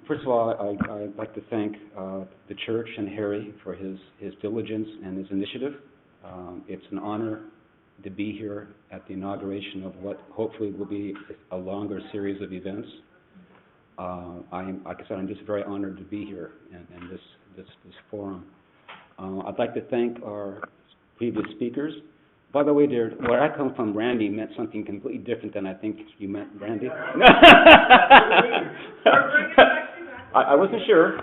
First of all, I'd like to thank the church and Harry for his diligence and his initiative. It's an honor to be here at the inauguration of what hopefully will be a longer series of events. Like I said, I'm just very honored to be here in this forum. I'd like to thank our previous speakers. By the way, dear, where I come from, Randy meant something completely different than I think you meant, Randy. I wasn't sure,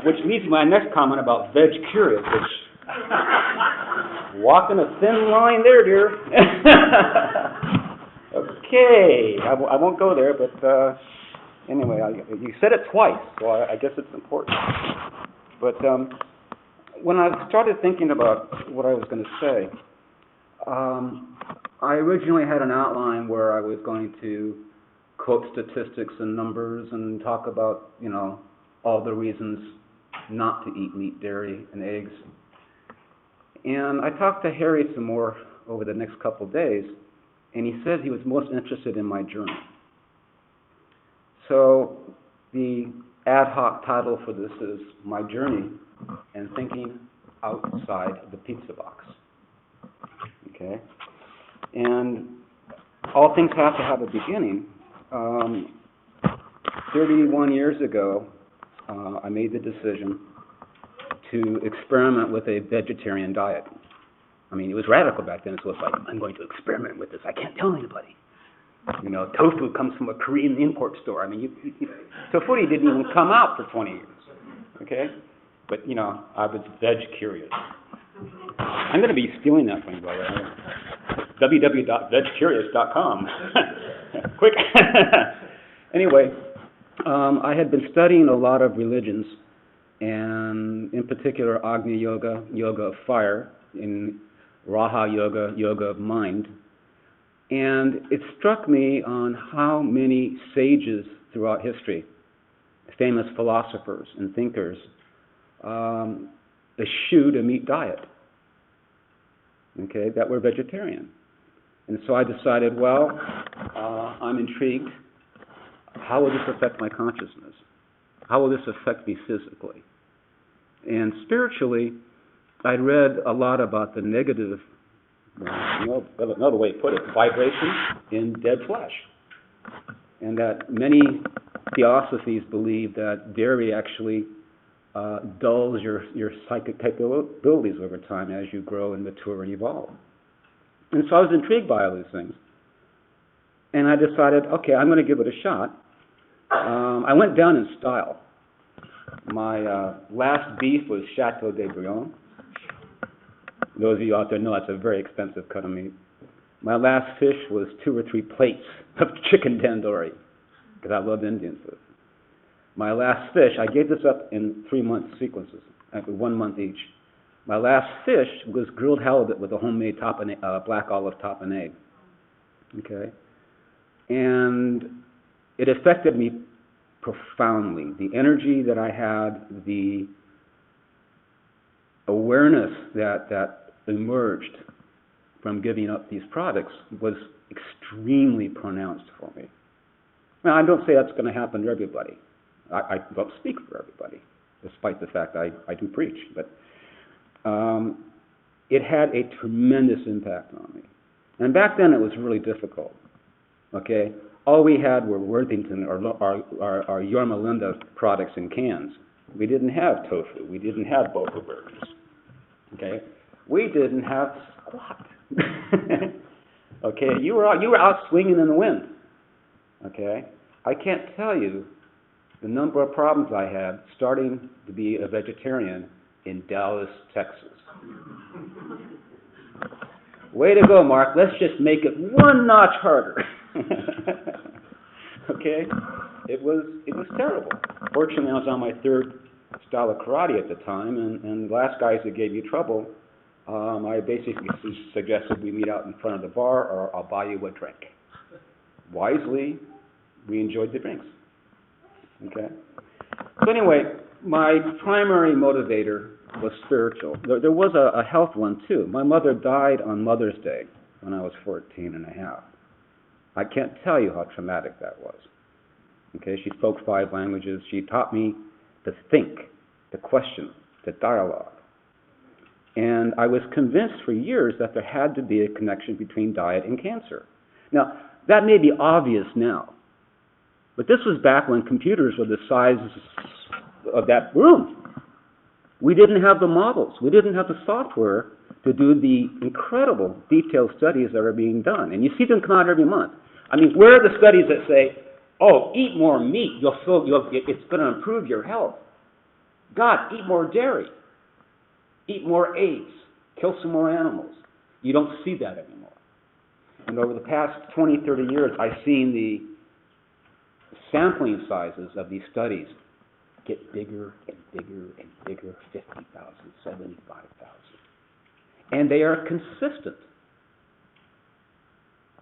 which leads to my next comment about veg curious, which walking a thin line there, dear. Okay, I won't go there, but anyway, you said it twice, so I guess it's important. But when I started thinking about what I was going to say, I originally had an outline where I was going to quote statistics and numbers and talk about, all the reasons not to eat meat, dairy, and eggs. And I talked to Harry some more over the next couple of days, and he said he was most interested in my journey. So the ad hoc title for this is My Journey and Thinking Outside the Pizza Box. Okay? And all things have to have a beginning. 31 years ago, I made the decision to experiment with a vegetarian diet. I mean, it was radical back then. So it was like, I'm going to experiment with this. I can't tell anybody. Tofu comes from a Korean import store. I mean, tofu didn't even come out for 20 years. Okay? But, I was veg curious. I'm going to be stealing that from you, by the way. www.vegcurious.com. Quick. Anyway, I had been studying a lot of religions, and in particular Agni Yoga, yoga of fire, in Raha Yoga, yoga of mind. And it struck me on how many sages throughout history, famous philosophers and thinkers, eschewed a meat diet, okay, that were vegetarian. And so I decided, I'm intrigued. How will this affect my consciousness? How will this affect me physically? And spiritually, I'd read a lot about the negative, another way to put it, vibration in dead flesh. And that many theosophies believe that dairy actually dulls your psychic capabilities over time as you grow and mature and evolve. And so I was intrigued by all these things. And I decided, okay, I'm going to give it a shot. I went down in style. My last beef was Chateau de Brion. Those of you out there know that's a very expensive cut of meat. My last fish was 2 or 3 plates of chicken tandoori, because I love Indian food. My last fish, I gave this up in 3-month sequences, 1 month each. My last fish was grilled halibut with a homemade black olive tapenade. Okay? And it affected me profoundly. The energy that I had, the awareness that emerged from giving up these products was extremely pronounced for me. Now, I don't say that's going to happen to everybody. I don't speak for everybody, despite the fact I do preach. But it had a tremendous impact on me. And back then it was really difficult. Okay? All we had were Worthington or Yorma Linda products in cans. We didn't have tofu. We didn't have bofu burgers. Okay? We didn't have squat. Okay? You were out swinging in the wind. Okay? I can't tell you the number of problems I had starting to be a vegetarian in Dallas, Texas. Way to go, Mark. Let's just make it 1 notch harder. Okay? It was terrible. Fortunately, I was on my 3rd style of karate at the time, and the last guys that gave you trouble, I basically suggested we meet out in front of the bar, or I'll buy you a drink. Wisely, we enjoyed the drinks. Okay? So anyway, my primary motivator was spiritual. There was a health one, too. My mother died on Mother's Day when I was 14 and a half. I can't tell you how traumatic that was. Okay, she spoke 5 languages. She taught me to think, to question, to dialogue. And I was convinced for years that there had to be a connection between diet and cancer. Now, that may be obvious now, but this was back when computers were the size of that room. We didn't have the models. We didn't have the software to do the incredible detailed studies that are being done. And you see them come out every month. I mean, where are the studies that say, oh, eat more meat, it's going to improve your health? God, eat more dairy. Eat more eggs. Kill some more animals. You don't see that anymore. And over the past 20, 30 years, I've seen the sampling sizes of these studies get bigger and bigger and bigger, 50,000, 75,000. And they are consistent.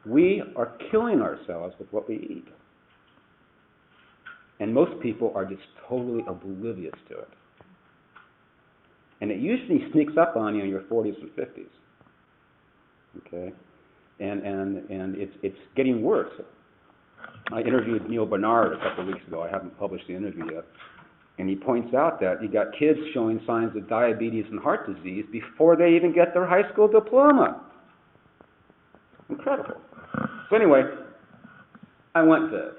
We are killing ourselves with what we eat. And most people are just totally oblivious to it. And it usually sneaks up on you in your 40s and 50s. Okay? And it's getting worse. I interviewed Neal Barnard a couple of weeks ago. I haven't published the interview yet. And he points out that you got kids showing signs of diabetes and heart disease before they even get their high school diploma. Incredible. So anyway, I went veg.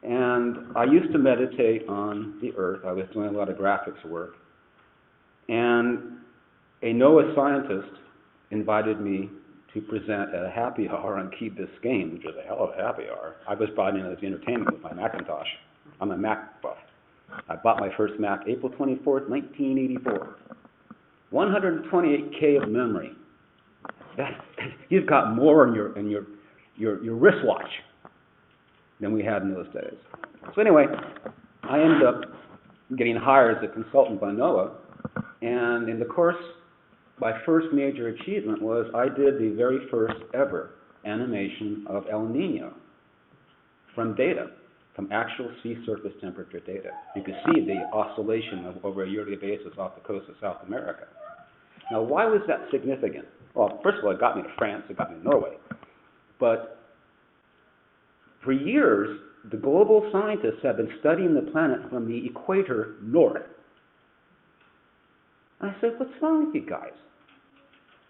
And I used to meditate on the earth. I was doing a lot of graphics work. And a NOAA scientist invited me to present at a happy hour on Key Biscayne, which is a hell of a happy hour. I was brought in as the entertainment with my Macintosh. I'm a Mac buff. I bought my first Mac April 24th, 1984. 128K of memory. You've got more in your wristwatch than we had in those days. So anyway, I ended up getting hired as a consultant by NOAA, and in the course, my first major achievement was I did the very first ever animation of El Nino from data, from actual sea surface temperature data. You can see the oscillation over a yearly basis off the coast of South America. Now, why was that significant? Well, first of all, it got me to France, it got me to Norway. But for years, the global scientists have been studying the planet from the equator north. And I said, what's wrong with you guys?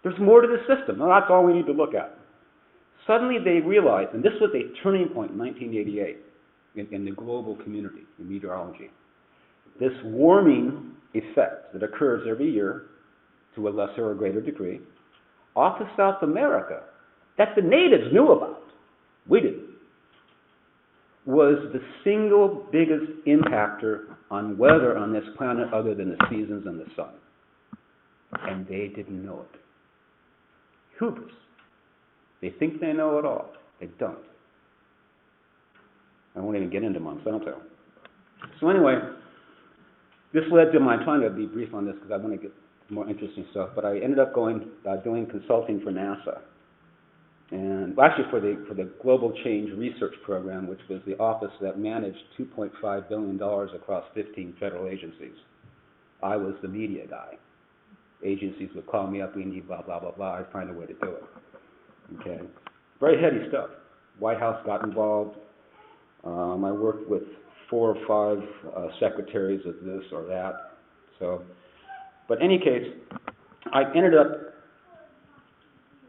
There's more to the system. Well, that's all we need to look at. Suddenly they realized, and this was a turning point in 1988 in the global community, in meteorology, this warming effect that occurs every year to a lesser or greater degree off of South America that the natives knew about, we didn't, was the single biggest impactor on weather on this planet other than the seasons and the sun. And they didn't know it. Hubris. They think they know it all. They don't. I won't even get into Monsanto. So anyway, this led to my trying to be brief on this because I want to get more interesting stuff, but I ended up doing consulting for NASA. And well, actually for the Global Change Research Program, which was the office that managed $2.5 billion across 15 federal agencies. I was the media guy. Agencies would call me up, we need blah, blah, blah, blah. I'd find a way to do it. Okay. Very heady stuff. White House got involved. I worked with 4 or 5 secretaries of this or that. So, but in any case, I ended up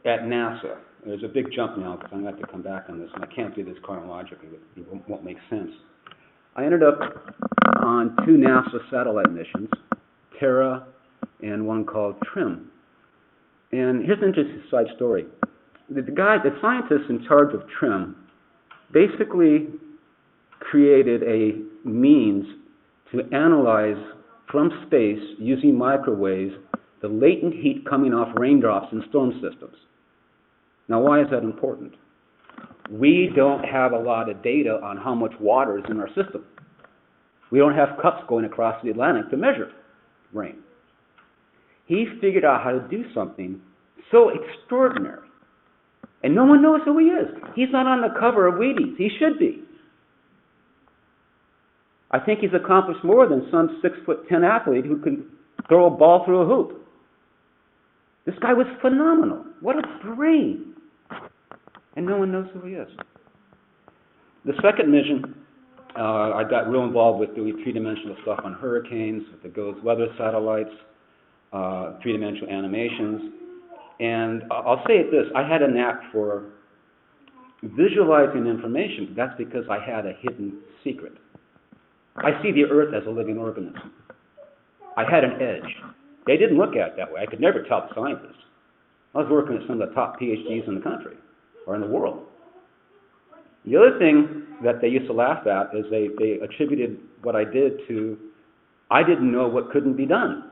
at NASA. There's a big jump now because I'm going to have to come back on this, and I can't do this chronologically. It won't make sense. I ended up on 2 NASA satellite missions, Terra and one called TRIM. And here's an interesting side story. The scientists in charge of TRIM basically created a means to analyze from space using microwaves the latent heat coming off raindrops in storm systems. Now, why is that important? We don't have a lot of data on how much water is in our system. We don't have cups going across the Atlantic to measure rain. He figured out how to do something so extraordinary. And no one knows who he is. He's not on the cover of Wheaties. He should be. I think he's accomplished more than some 6'10" athlete who can throw a ball through a hoop. This guy was phenomenal. What a brain. And no one knows who he is. The second mission, I got real involved with doing three-dimensional stuff on hurricanes, with the GOES weather satellites, three-dimensional animations. And I'll say it this, I had a knack for visualizing information, but that's because I had a hidden secret. I see the Earth as a living organism. I had an edge. They didn't look at it that way. I could never tell the scientists. I was working with some of the top PhDs in the country, or in the world. The other thing that they used to laugh at is they attributed what I did to, I didn't know what couldn't be done.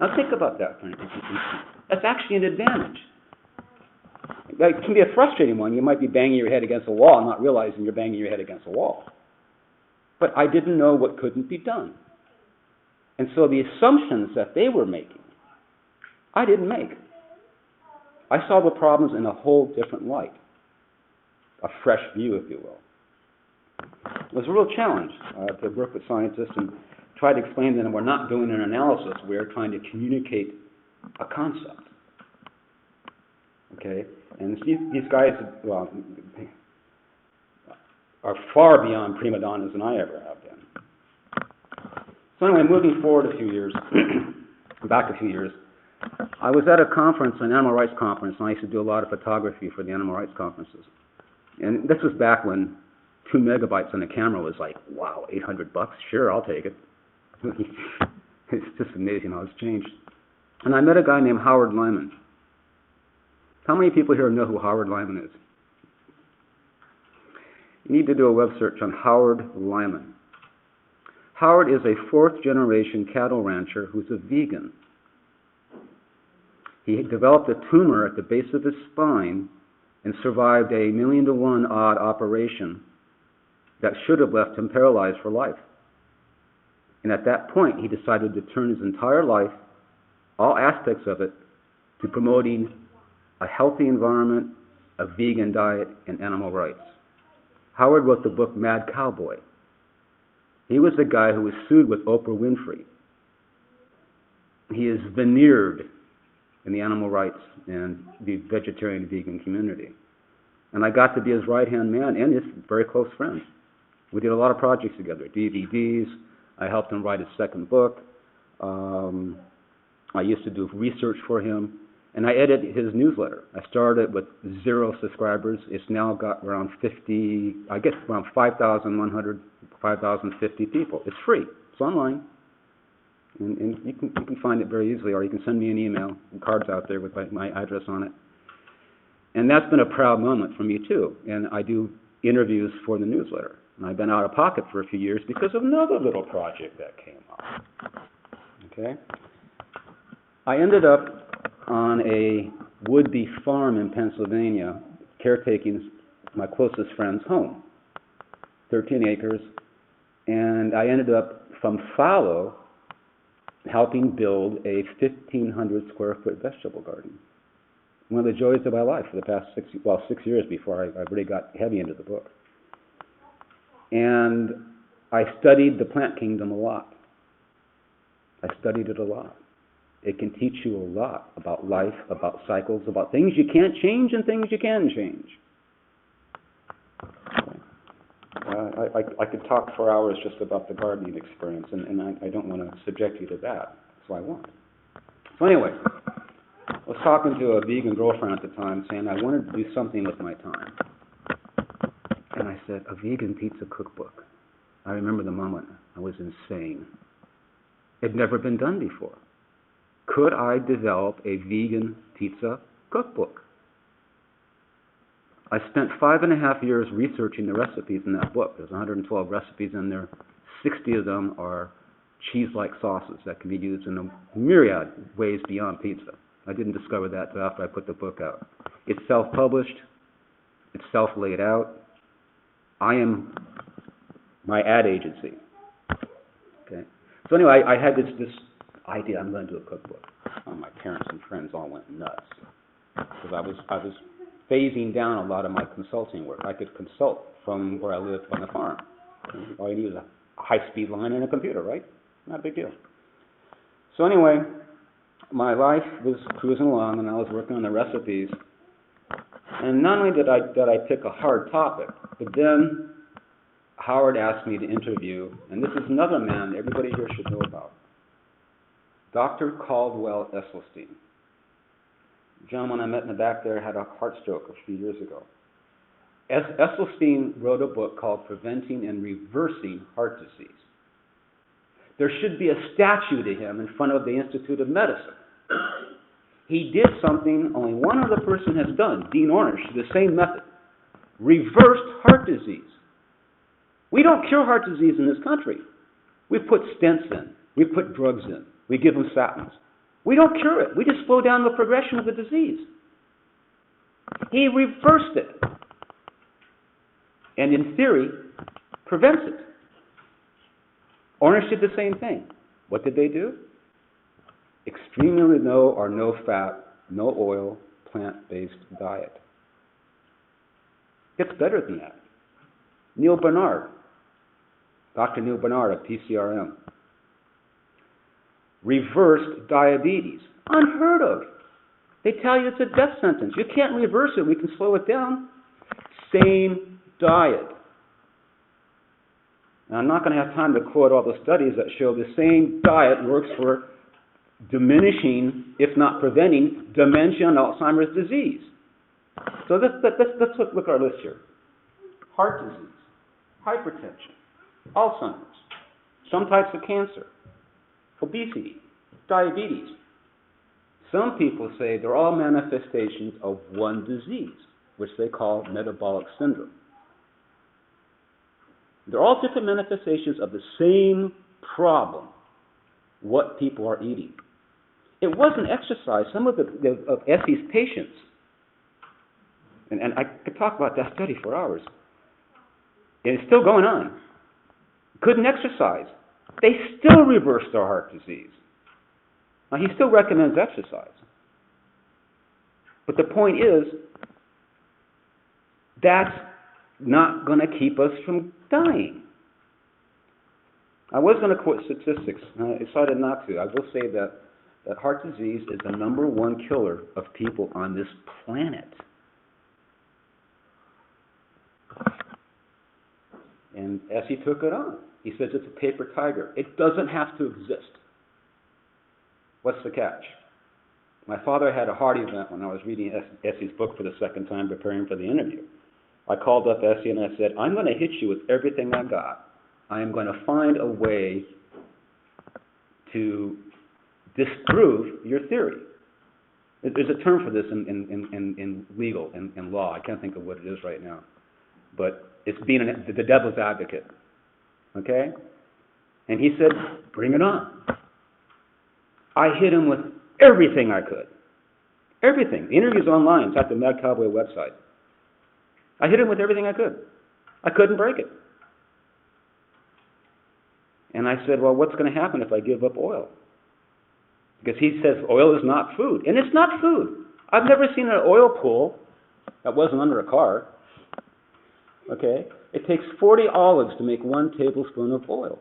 Now think about that for a minute. That's actually an advantage. It can be a frustrating one. You might be banging your head against a wall and not realizing you're banging your head against a wall. But I didn't know what couldn't be done. And so the assumptions that they were making, I didn't make. I saw the problems in a whole different light, a fresh view, if you will. It was a real challenge to work with scientists and try to explain to them we're not doing an analysis, we're trying to communicate a concept. Okay? And these guys, well, are far beyond prima donnas than I ever have been. So anyway, moving forward a few years, back a few years, I was at a conference, an animal rights conference, and I used to do a lot of photography for the animal rights conferences. And this was back when 2 megabytes on the camera was like, wow, $800, sure, I'll take it. It's just amazing how it's changed. And I met a guy named Howard Lyman. How many people here know who Howard Lyman is? You need to do a web search on Howard Lyman. Howard is a 4th-generation cattle rancher who's a vegan. He developed a tumor at the base of his spine and survived a 1,000,000-to-1 odd operation that should have left him paralyzed for life. And at that point, he decided to turn his entire life, all aspects of it, to promoting a healthy environment, a vegan diet, and animal rights. Howard wrote the book Mad Cowboy. He was the guy who was sued with Oprah Winfrey. He is veneered in the animal rights and the vegetarian and vegan community. And I got to be his right-hand man and his very close friend. We did a lot of projects together, DVDs. I helped him write his second book. I used to do research for him. And I edited his newsletter. I started with 0 subscribers. It's now got around 50, I guess around 5,100, 5,050 people. It's free. It's online. And you can find it very easily, or you can send me an email. The card's out there with my address on it. And that's been a proud moment for me, too. And I do interviews for the newsletter. And I've been out of pocket for a few years because of another little project that came up. Okay? I ended up on a would-be farm in Pennsylvania, caretaking my closest friend's home, 13 acres, and I ended up from fallow helping build a 1,500 square foot vegetable garden. One of the joys of my life for the past 6 years before I really got heavy into the book. And I studied the plant kingdom a lot. I studied it a lot. It can teach you a lot about life, about cycles, about things you can't change and things you can change. I could talk for hours just about the gardening experience, and I don't want to subject you to that, so I won't. So anyway, I was talking to a vegan girlfriend at the time saying I wanted to do something with my time. And I said, a vegan pizza cookbook. I remember the moment. I was insane. It had never been done before. Could I develop a vegan pizza cookbook? I spent 5.5 years researching the recipes in that book. There's 112 recipes in there. 60 of them are cheese-like sauces that can be used in a myriad ways beyond pizza. I didn't discover that until after I put the book out. It's self-published. It's self-laid out. I am my ad agency. Okay. So anyway, I had this idea. I'm going to do a cookbook. My parents and friends all went nuts because I was phasing down a lot of my consulting work. I could consult from where I lived on the farm. All you need is a high-speed line and a computer, right? Not a big deal. So anyway, my life was cruising along, and I was working on the recipes. And not only did I pick a hard topic, but then Howard asked me to interview, and this is another man everybody here should know about, Dr. Caldwell Esselstyn. The gentleman I met in the back there had a heart stroke a few years ago. Esselstyn wrote a book called Preventing and Reversing Heart Disease. There should be a statue to him in front of the Institute of Medicine. He did something only one other person has done, Dean Ornish, the same method. Reversed heart disease. We don't cure heart disease in this country. We put stents in. We put drugs in. We give them statins. We don't cure it. We just slow down the progression of the disease. He reversed it. And in theory, prevents it. Ornish did the same thing. What did they do? Extremely low or no fat, no oil, plant-based diet. Gets better than that. Neal Barnard, Dr. Neal Barnard of PCRM, reversed diabetes. Unheard of. They tell you it's a death sentence. You can't reverse it. We can slow it down. Same diet. Now, I'm not going to have time to quote all the studies that show the same diet works for diminishing, if not preventing, dementia and Alzheimer's disease. So let's look at our list here. Heart disease, hypertension, Alzheimer's, some types of cancer, obesity, diabetes. Some people say they're all manifestations of one disease, which they call metabolic syndrome. They're all different manifestations of the same problem, what people are eating. It wasn't exercise. Some of Essie's patients, and I could talk about that study for hours, and it's still going on, couldn't exercise. They still reversed their heart disease. Now, he still recommends exercise. But the point is, that's not going to keep us from dying. I was going to quote statistics, and I decided not to. I will say that heart disease is the #1 killer of people on this planet. And Essie took it on. He says it's a paper tiger. It doesn't have to exist. What's the catch? My father had a heart event when I was reading Essie's book for the second time, preparing for the interview. I called up Essie and I said, I'm going to hit you with everything I got. I am going to find a way to disprove your theory. There's a term for this in legal, in law. I can't think of what it is right now. But it's being the devil's advocate. Okay? And he said, bring it on. I hit him with everything I could. Everything. The interview's online. It's at the Mad Cowboy website. I hit him with everything I could. I couldn't break it. And I said, well, what's going to happen if I give up oil? Because he says oil is not food. And it's not food. I've never seen an oil pool that wasn't under a car. Okay? It takes 40 olives to make 1 tablespoon of oil.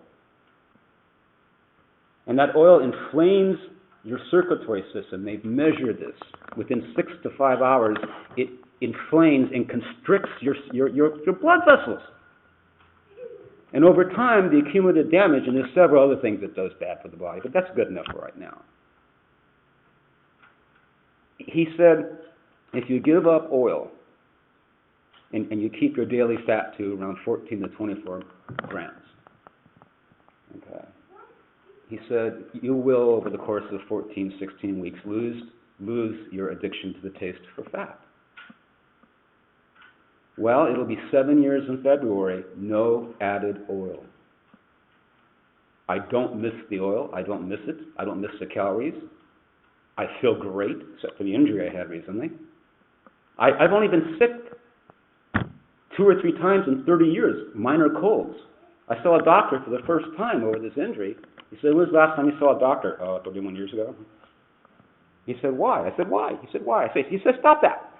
And that oil inflames your circulatory system. They've measured this. Within 6 to 5 hours, it inflames and constricts your blood vessels. And over time, the accumulated damage, and there's several other things it does bad for the body, but that's good enough for right now. He said, if you give up oil and you keep your daily fat to around 14 to 24 grams, okay, he said, you will, over the course of 14, 16 weeks, lose your addiction to the taste for fat. Well, it'll be 7 years in February, no added oil. I don't miss the oil. I don't miss it. I don't miss the calories. I feel great, except for the injury I had recently. I've only been sick 2 or 3 times in 30 years, minor colds. I saw a doctor for the first time over this injury. He said, when was the last time you saw a doctor? 31 years ago. He said, why? I said, why? He said, why? He said, stop that.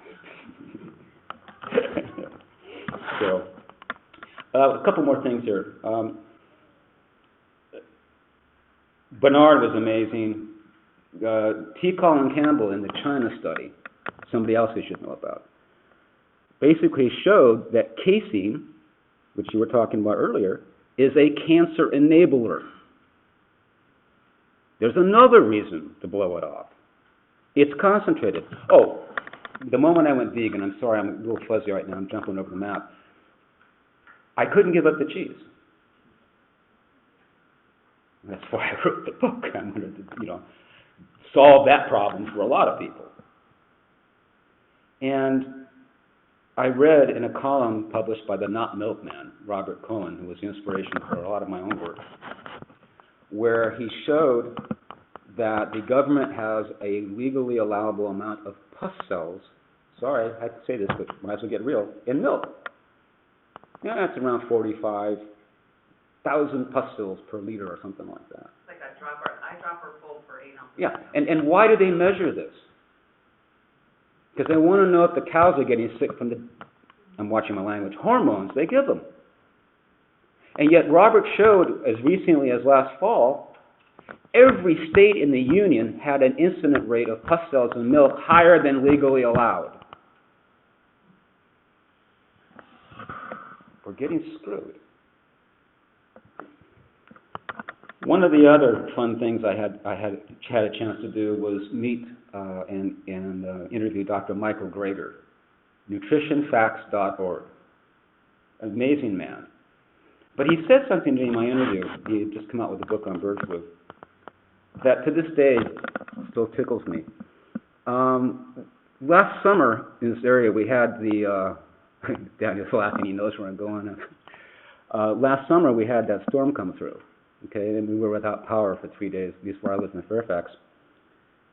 So, a couple more things here. Barnard was amazing. Colin Campbell in the China study, somebody else we should know about. basically showed that casein, which you were talking about earlier, is a cancer enabler. There's another reason to blow it off. It's concentrated. Oh, the moment I went vegan, I'm sorry, I'm a little fuzzy right now, I'm jumping over the map. I couldn't give up the cheese. That's why I wrote the book. I wanted to, solve that problem for a lot of people. And I read in a column published by the Not Milkman, Robert Cohen, who was the inspiration for a lot of my own work, where he showed that the government has a legally allowable amount of pus cells, sorry, I have to say this, but might as well get real, in milk. That's around 45,000 pus cells per liter or something like that. It's like a eyedropper full for 8 ounces. Yeah, and why do they measure this? Because they want to know if the cows are getting sick from the, I'm watching my language, hormones they give them. And yet Robert showed, as recently as last fall, every state in the Union had an incident rate of pus cells in milk higher than legally allowed. We're getting screwed. One of the other fun things I had a chance to do was meet and interview Dr. Michael Greger, nutritionfacts.org. Amazing man. But he said something to me in my interview. He had just come out with a book on bird flu that to this day still tickles me. Last summer in this area we had the Daniel's laughing, he knows where I'm going. Last summer we had that storm come through, okay, and we were without power for 3 days, at least where I lived in Fairfax.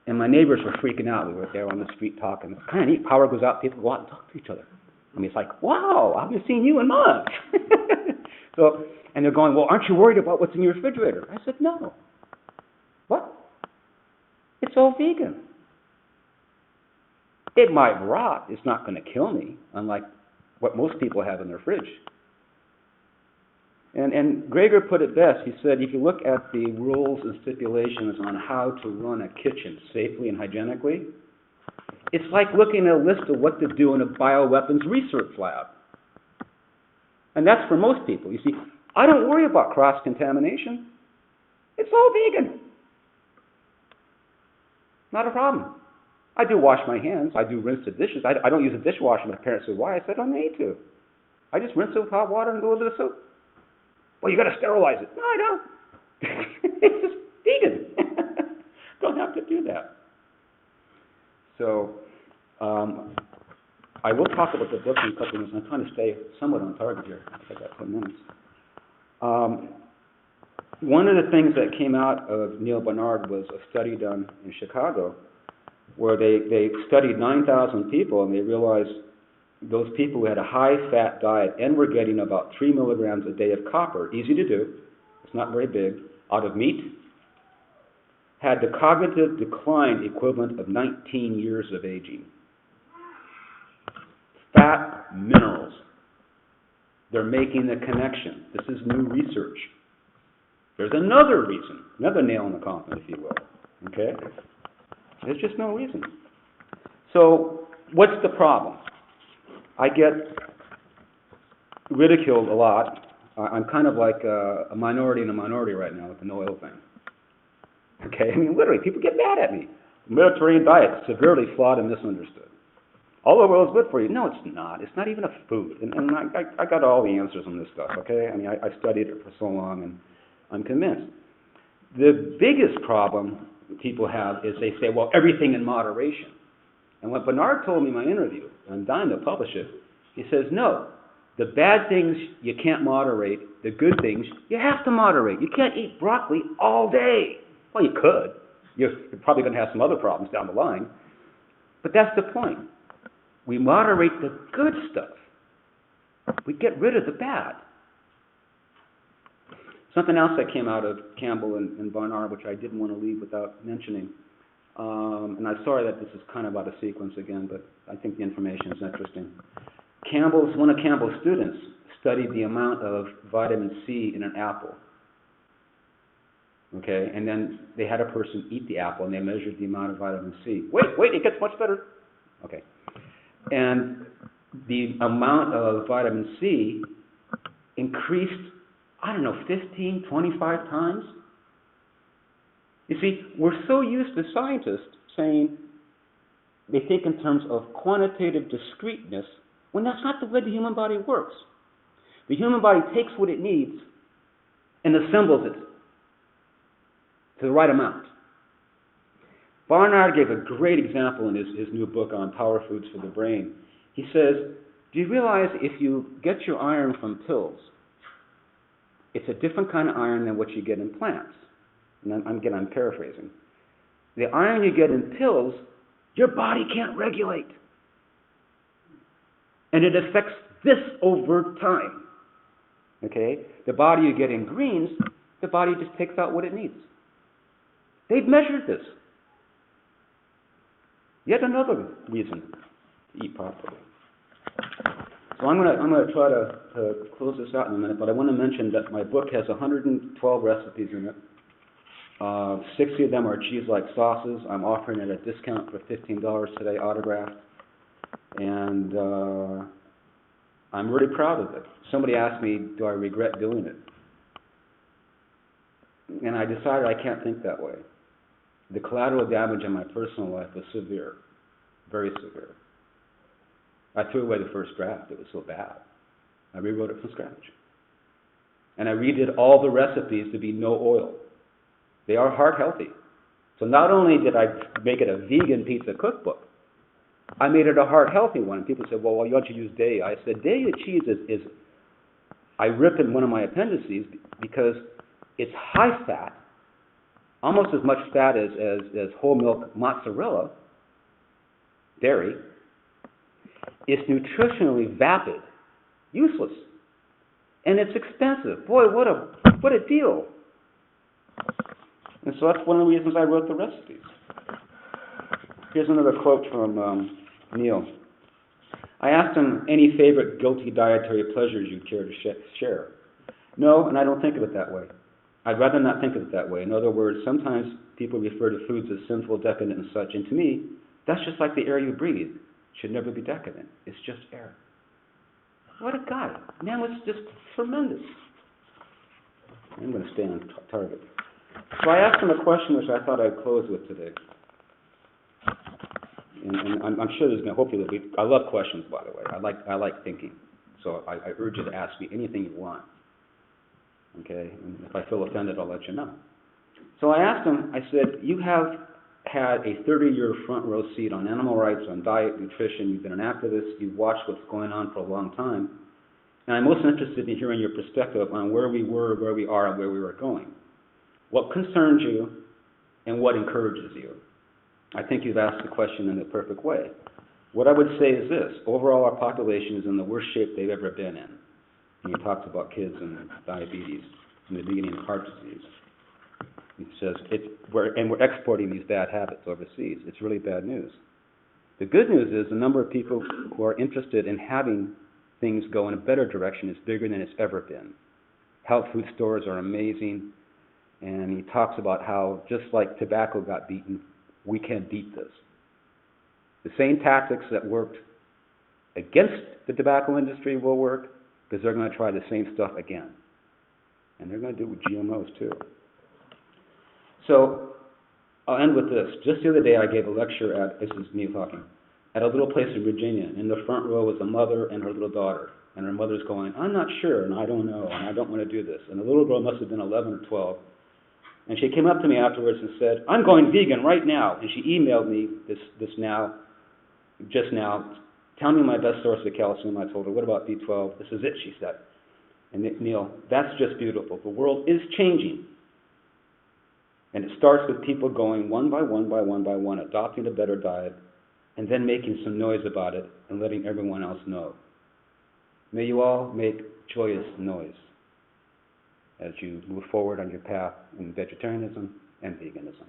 And my neighbors were freaking out. We were there on the street talking. It's kind of neat. Power goes out, people go out and talk to each other. I mean, it's like, wow, I haven't seen you in months. So, and they're going, well, aren't you worried about what's in your refrigerator? I said, no. What? It's all vegan. It might rot. It's not going to kill me, unlike what most people have in their fridge. And Greger put it best. He said, if you look at the rules and stipulations on how to run a kitchen safely and hygienically, it's like looking at a list of what to do in a bioweapons research lab. And that's for most people. You see, I don't worry about cross-contamination. It's all vegan. Not a problem. I do wash my hands. I do rinse the dishes. I don't use a dishwasher. My parents said, why? I said, I don't need to. I just rinse it with hot water and do a little bit of soap. Well, you got to sterilize it. No, I don't. It's just vegan. Don't have to do that. So, I will talk about the book in a couple of minutes. I'm trying to stay somewhat on target here. I got 10 minutes. One of the things that came out of Neal Barnard was a study done in Chicago where they studied 9,000 people and they realized those people who had a high-fat diet and were getting about 3 milligrams a day of copper, easy to do, it's not very big, out of meat, had the cognitive decline equivalent of 19 years of aging. Fat minerals. They're making the connection. This is new research. There's another reason, another nail in the coffin, if you will. Okay? There's just no reason. So, what's the problem? I get ridiculed a lot. I'm kind of like a minority in a minority right now with the no oil thing. Okay? I mean, literally, people get mad at me. Mediterranean diet, severely flawed and misunderstood. Olive oil is good for you. No, it's not. It's not even a food. And I got all the answers on this stuff, okay? I mean, I studied it for so long, and I'm convinced. The biggest problem people have is they say, well, everything in moderation. And what Barnard told me in my interview, I'm dying to publish it, he says, no, the bad things you can't moderate, the good things you have to moderate. You can't eat broccoli all day. Well, you could. You're probably going to have some other problems down the line. But that's the point. We moderate the good stuff. We get rid of the bad. Something else that came out of Campbell and Barnard, which I didn't want to leave without mentioning, and I'm sorry that this is kind of out of sequence again, but I think the information is interesting. One of Campbell's students studied the amount of vitamin C in an apple. Okay, and then they had a person eat the apple, and they measured the amount of vitamin C. Wait, it gets much better. Okay. And the amount of vitamin C increased, 15, 25 times. You see, we're so used to scientists saying they think in terms of quantitative discreteness when that's not the way the human body works. The human body takes what it needs and assembles it to the right amount. Barnard gave a great example in his new book on power foods for the brain. He says, do you realize if you get your iron from pills, it's a different kind of iron than what you get in plants? And I'm paraphrasing. The iron you get in pills, your body can't regulate. And it affects this over time. Okay? The body you get in greens, the body just takes out what it needs. They've measured this. Yet another reason to eat properly. So I'm going to try to close this out in a minute, but I want to mention that my book has 112 recipes in it. 60 of them are cheese-like sauces. I'm offering it at a discount for $15 today, autographed. And I'm really proud of it. Somebody asked me, do I regret doing it? And I decided I can't think that way. The collateral damage in my personal life was severe, very severe. I threw away the first draft. It was so bad. I rewrote it from scratch. And I redid all the recipes to be no oil. They are heart healthy. So not only did I make it a vegan pizza cookbook, I made it a heart healthy one. And people said, well, why don't you use Daiya? I said, Daiya cheese is I rip in one of my appendices because it's high fat, almost as much fat as whole milk mozzarella, dairy. It's nutritionally vapid, useless, and it's expensive. Boy, what a deal! And so that's one of the reasons I wrote the recipes. Here's another quote from Neal. I asked him any favorite guilty dietary pleasures you'd care to share. No, and I don't think of it that way. I'd rather not think of it that way. In other words, sometimes people refer to foods as sinful, decadent, and such, and to me, that's just like the air you breathe. It should never be decadent. It's just air. What a guy. Man was just tremendous. I'm going to stay on target. So I asked him a question which I thought I'd close with today. And I'm sure there's going to, hopefully, there'll be, I love questions, by the way. I like thinking. So I urge you to ask me anything you want. Okay? And if I feel offended, I'll let you know. So I asked him, I said, you have had a 30-year front row seat on animal rights, on diet, nutrition. You've been an activist. You've watched what's going on for a long time. And I'm most interested in hearing your perspective on where we were, where we are, and where we were going. What concerns you and what encourages you? I think you've asked the question in the perfect way. What I would say is this. Overall, our population is in the worst shape they've ever been in. And he talks about kids and diabetes and the beginning of heart disease. He says, we're exporting these bad habits overseas. It's really bad news. The good news is the number of people who are interested in having things go in a better direction is bigger than it's ever been. Health food stores are amazing. And he talks about how, just like tobacco got beaten, we can beat this. The same tactics that worked against the tobacco industry will work, because they're going to try the same stuff again. And they're going to do it with GMOs too. So I'll end with this. Just the other day I gave a lecture at, this is Neal talking, at a little place in Virginia. In the front row was a mother and her little daughter. And her mother's going, I'm not sure, and I don't know, and I don't want to do this. And the little girl must have been 11 or 12. And she came up to me afterwards and said, I'm going vegan right now. And she emailed me just now. Tell me my best source of calcium. I told her, what about B12? This is it, she said. And Neal, that's just beautiful. The world is changing. And it starts with people going one by one, adopting a better diet, and then making some noise about it and letting everyone else know. May you all make joyous noise as you move forward on your path in vegetarianism and veganism.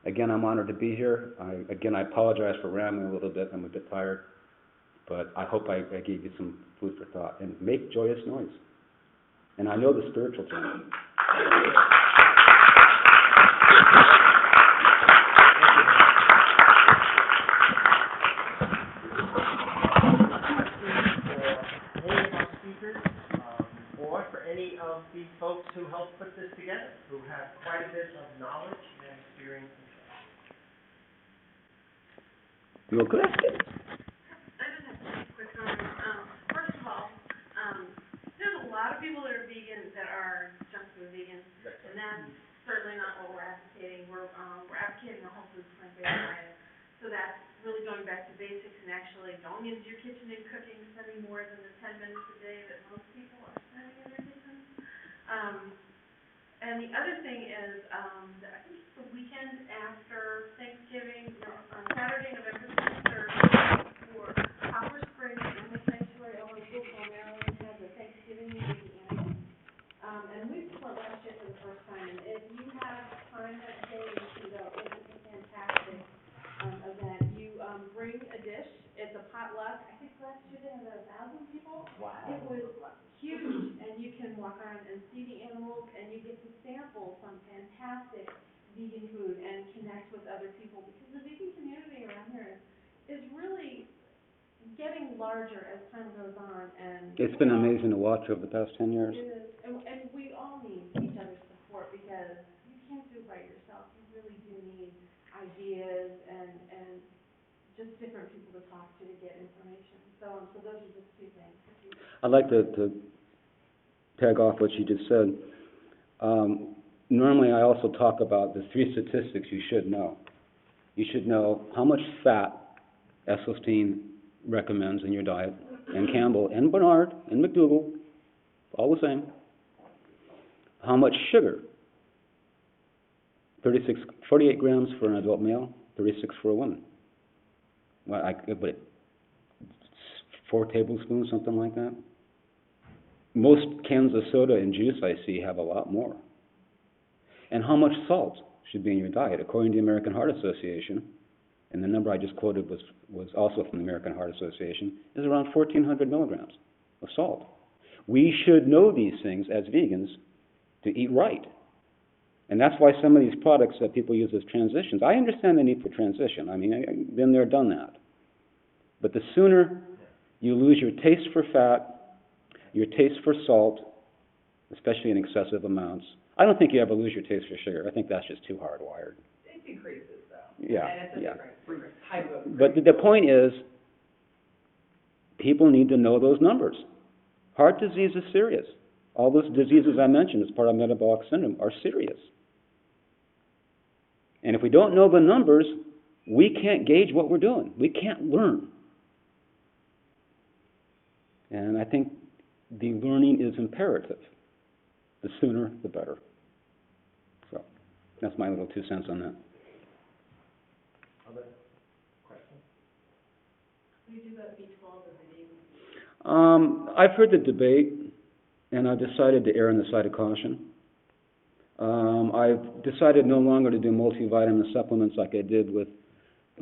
Again, I'm honored to be here. I apologize for rambling a little bit. I'm a bit tired. But I hope I gave you some food for thought. And make joyous noise. And I know the spiritual journey. of the folks who helped put this together, who have quite a bit of knowledge and experience and trust. Your question. I just have a quick comment. First of all, there's a lot of people that are vegan that are junk food vegans, and that's certainly not what we're advocating. We're advocating a whole food plant-based diet. So that's really going back to basics and actually going into your kitchen and cooking, spending more than the 10 minutes a day that most people are spending in their kitchens. And the other thing is, I think it's the weekend after Thanksgiving, on Saturday, November 23rd, for Copper Springs Animal Sanctuary over in Buffalo, Maryland, has a Thanksgiving meeting with the animals. And we went last year for the first time, and if you have time that day, you can go. It is a fantastic event. You bring a dish. It's a potluck. I think last year they had about 1,000 people. Wow. It was huge, and you can walk around and see the animals, and you get to sample some fantastic vegan food and connect with other people, because the vegan community around here is really getting larger as time goes on. And It's been amazing to watch over the past 10 years. It is, and we all need each other's support, because you can't do it by yourself. You really do need ideas and just different people to talk to get information. So those are just two things. I'd like to tag off what you just said. Normally, I also talk about the 3 statistics you should know. You should know how much fat Esselstyn recommends in your diet, and Campbell, and Barnard, and McDougall, all the same. How much sugar? 48 grams for an adult male, 36 for a woman. Well, but 4 tablespoons, something like that. Most cans of soda and juice I see have a lot more. And how much salt should be in your diet? According to the American Heart Association, and the number I just quoted was also from the American Heart Association, is around 1,400 milligrams of salt. We should know these things as vegans to eat right. And that's why some of these products that people use as transitions, I understand the need for transition. I mean, I've been there, done that. But the sooner you lose your taste for fat, your taste for salt, especially in excessive amounts, I don't think you ever lose your taste for sugar. I think that's just too hardwired. It decreases, though. Yeah, And it's a different type of. But the point is, people need to know those numbers. Heart disease is serious. All those diseases I mentioned as part of metabolic syndrome are serious. And if we don't know the numbers, we can't gauge what we're doing. We can't learn. And I think the learning is imperative. The sooner, the better. So that's my little 2 cents on that. Other questions? What do you do about B12 as a vegan? I've heard the debate, and I've decided to err on the side of caution. I've decided no longer to do multivitamin supplements like I did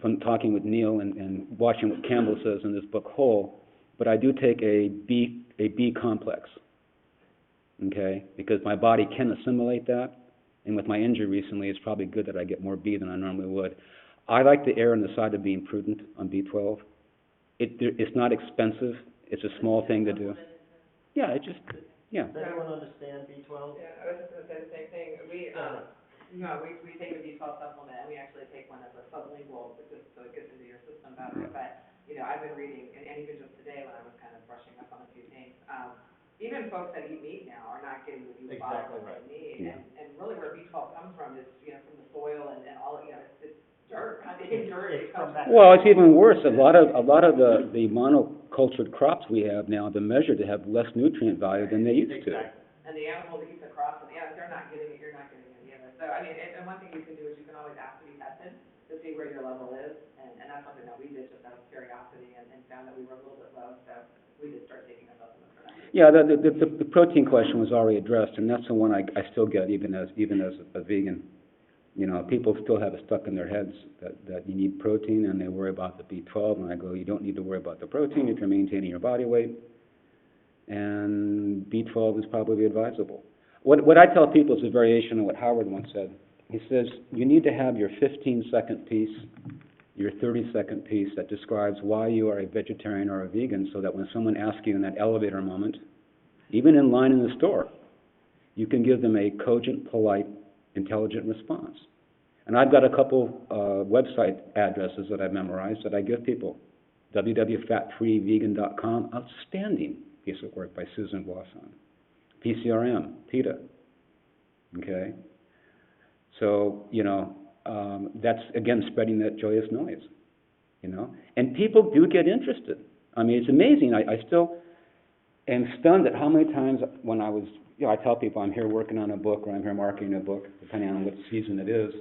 from talking with Neal and watching what Campbell says in this book whole, but I do take a B complex, okay, because my body can assimilate that, and with my injury recently, it's probably good that I get more B than I normally would. I like to err on the side of being prudent on B12. It's not expensive. It's a small thing to do. Yeah, yeah. Does everyone understand B12? Yeah, I was just gonna say the same thing. We take a B12 supplement, and we actually take one as a sublingual, just so it gets into your system better. Yeah. But, I've been reading, and even just today when I was kind of brushing up on a few things, even folks that eat meat now are not getting the B12 Exactly that right. they need. Yeah. And really where B12 comes from is, from the soil and all, it's dirt. I mean, dirt. It comes from. Well, it's even worse. A lot of the monocultured crops we have now have been measured to have less nutrient value than they used to. Exactly. And the animals that eat the crops, and they're not getting it, you're not getting it either. So, I mean, and one thing you can do is you can always ask to be tested to see where your level is, and that's something that we did just out of curiosity and found that we were a little bit low, so we did start taking a supplement for that. Yeah, the protein question was already addressed, and that's the one I still get even as a vegan. People still have it stuck in their heads that you need protein, and they worry about the B12, and I go, you don't need to worry about the protein if you're maintaining your body weight, and B12 is probably advisable. What I tell people is a variation of what Howard once said. He says, you need to have your 15-second piece, your 30-second piece that describes why you are a vegetarian or a vegan, so that when someone asks you in that elevator moment, even in line in the store, you can give them a cogent, polite, intelligent response. And I've got a couple website addresses that I've memorized that I give people. www.fatfreevegan.com, outstanding piece of work by Susan Wasson. PCRM, PETA, okay? So, that's, again, spreading that joyous noise, And people do get interested. I mean, it's amazing. I still am stunned at how many times when I was, I tell people I'm here working on a book or I'm here marketing a book, depending on what season it is.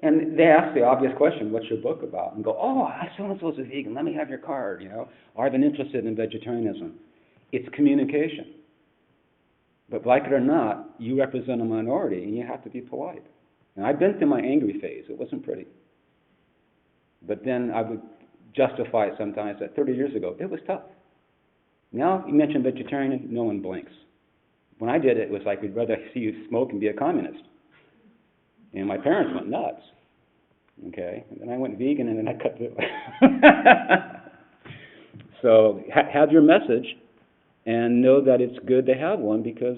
And they ask the obvious question, what's your book about? And go, oh, so-and-so's a vegan, let me have your card, Or I've been interested in vegetarianism. It's communication. But like it or not, you represent a minority and you have to be polite. And I've been through my angry phase. It wasn't pretty. But then I would justify it sometimes that 30 years ago, it was tough. Now, you mention vegetarian, no one blinks. When I did it, it was like, we'd rather see you smoke and be a communist. And my parents went nuts. Okay? And then I went vegan and then I cut the... So have your message and know that it's good to have one because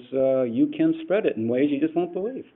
you can spread it in ways you just won't believe.